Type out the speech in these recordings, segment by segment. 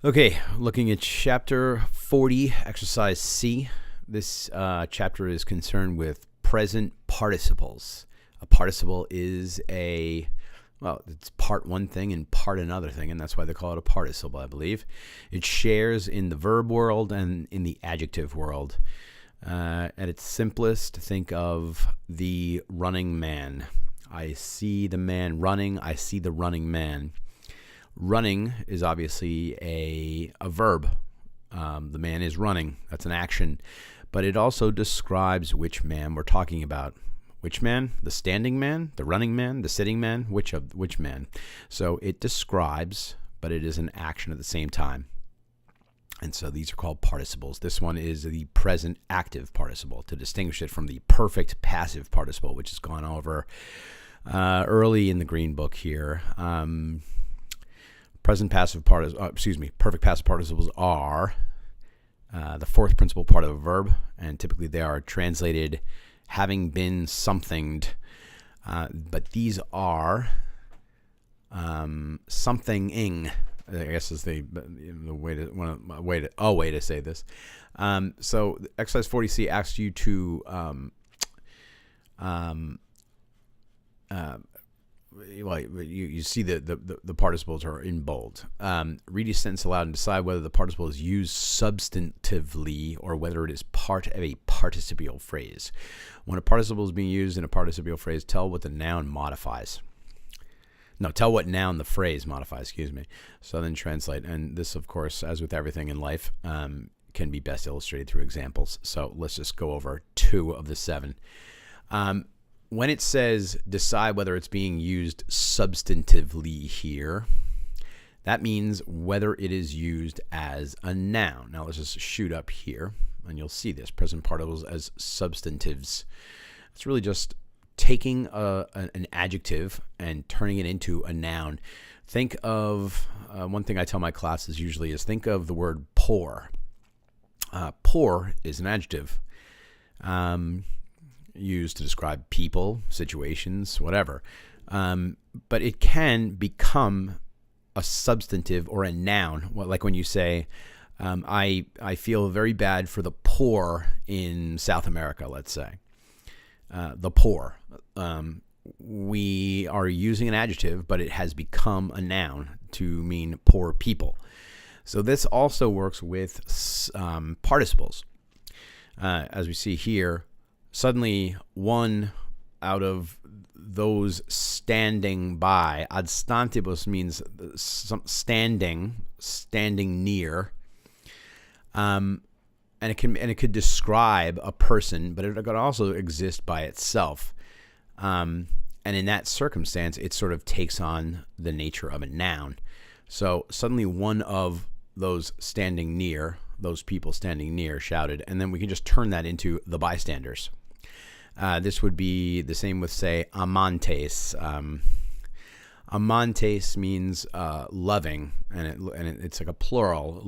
Okay, looking at chapter 40, exercise C. This chapter is concerned with present participles. A participle is it's part one thing and part another thing, and that's why they call it a participle, I believe. It shares in the verb world and in the adjective world. At its simplest, think of the running man. I see the man running. I see the running man. Running is obviously a verb. The man is running. That's an action. But it also describes which man we're talking about. Which man? The standing man? The running man? The sitting man? Which man? So it describes, but it is an action at the same time. And so these are called participles. This one is the present active participle to distinguish it from the perfect passive participle, which is gone over early in the Green Book here. Perfect passive participles are the fourth principal part of a verb, and typically they are translated having been somethinged. But these are something-ing, I guess is the way to say this. So exercise 40C asks you to you see the participles are in bold. Read each sentence aloud and decide whether the participle is used substantively or whether it is part of a participial phrase. When a participle is being used in a participial phrase, tell what noun the phrase modifies, So then translate. And this, of course, as with everything in life, can be best illustrated through examples. So let's just go over 2 of the 7. When it says decide whether it's being used substantively here, that means whether it is used as a noun. Now let's just shoot up here, and you'll see this, present participles as substantives. It's really just taking an adjective and turning it into a noun. Think of, one thing I tell my classes usually is think of the word poor. Poor is an adjective. Used to describe people, situations, whatever. But it can become a substantive or a noun. Like when you say, I feel very bad for the poor in South America, let's say. The poor. We are using an adjective, but it has become a noun to mean poor people. So this also works with participles. As we see here, suddenly one out of those standing by, ad stantibus means standing near, and it could describe a person, but it could also exist by itself. And in that circumstance, it sort of takes on the nature of a noun. So suddenly one of those standing near, those people standing near, shouted, and then we can just turn that into the bystanders. This would be the same with, say, amantes. Amantes means loving, and it's like a plural.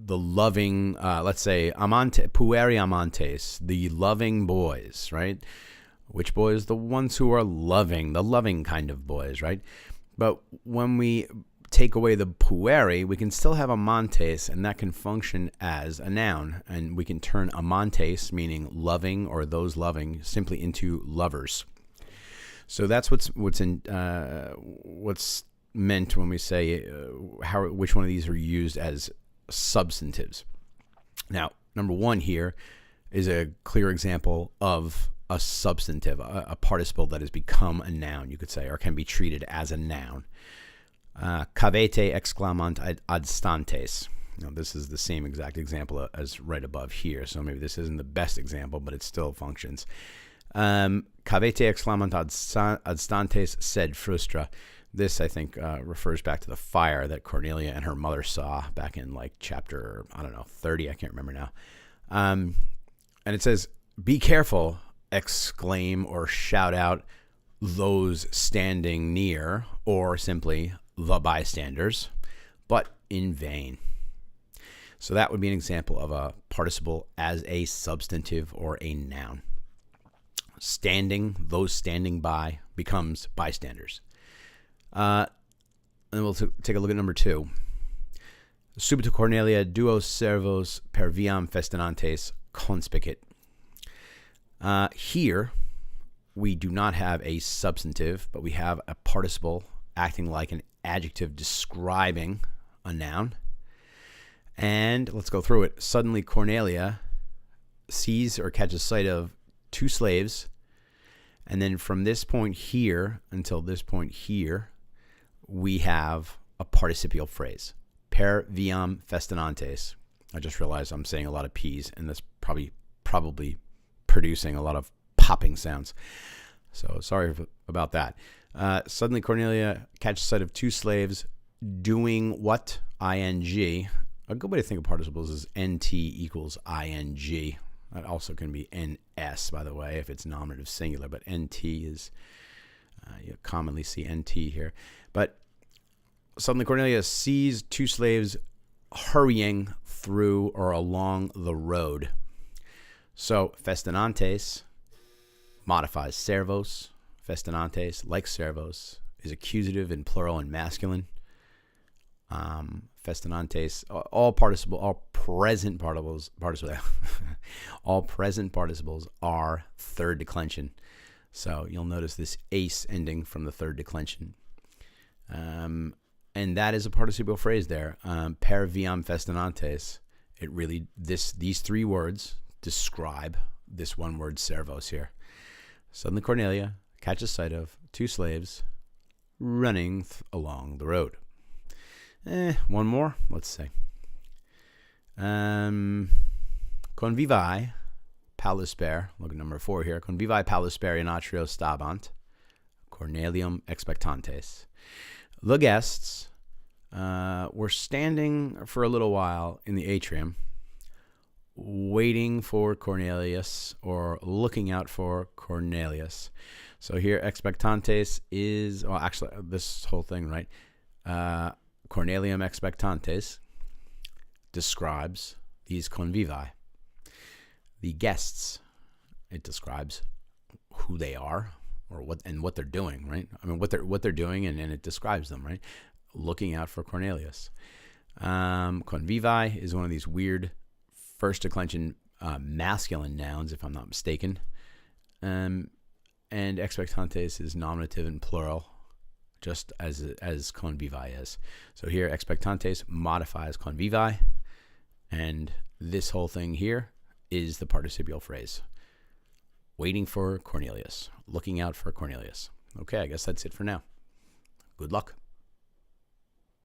The loving, let's say, pueri amantes, the loving boys, right? Which boys? The ones who are loving, the loving kind of boys, right? But when we take away the pueri, we can still have amantes, and that can function as a noun. And we can turn amantes, meaning loving or those loving, simply into lovers. So that's what's meant when we say which one of these are used as substantives. Now, number 1 here is a clear example of a substantive, a participle that has become a noun, you could say, or can be treated as a noun. Cavete exclamant ad stantes. Now, this is the same exact example as right above here, so maybe this isn't the best example, but it still functions. Cavete exclamant ad stantes sed frustra. This, I think, refers back to the fire that Cornelia and her mother saw back in, like, chapter, 30, I can't remember now. And it says, be careful, exclaim or shout out those standing near, or simply the bystanders, but in vain. So that would be an example of a participle as a substantive or a noun. Standing, those standing by, becomes bystanders. And we'll take a look at number 2. Subito Cornelia duos servos per viam festinantes conspicit. Here, we do not have a substantive, but we have a participle acting like an adjective describing a noun. And let's go through it. Suddenly, Cornelia sees or catches sight of two slaves. And then from this point here until this point here, we have a participial phrase. Per viam festinantes. I just realized I'm saying a lot of P's, and that's probably producing a lot of popping sounds. So sorry about that. Suddenly Cornelia catches sight of two slaves doing what? ING. A good way to think of participles is NT equals ING. That also can be NS, by the way, if it's nominative singular, but NT is, you commonly see NT here. But suddenly Cornelia sees two slaves hurrying through or along the road. So festinantes modifies servos. Festinantes, like servos, is accusative in plural and masculine. Festinantes, all present participles are third declension. So you'll notice this ace ending from the third declension. And that is a participial phrase there. Per viam festinantes. These three words describe this one word servos here. Suddenly Cornelia catches sight of two slaves running along the road. One more. Let's see. Convivae palisper. Look at number 4 here. Convivae palisper in atrio stabant. Cornelium expectantes. The guests were standing for a little while in the atrium, waiting for Cornelius or looking out for Cornelius. So here expectantes is, well, actually this whole thing, right? Cornelium expectantes describes these convivae. The guests, it describes who they are or what they're doing, right? I mean, what they're doing, and it describes them, right? Looking out for Cornelius. Convivae is one of these weird first declension masculine nouns, if I'm not mistaken. And expectantes is nominative and plural, just as convivae is. So here, expectantes modifies convivae, and this whole thing here is the participial phrase. Waiting for Cornelius, looking out for Cornelius. Okay, I guess that's it for now. Good luck.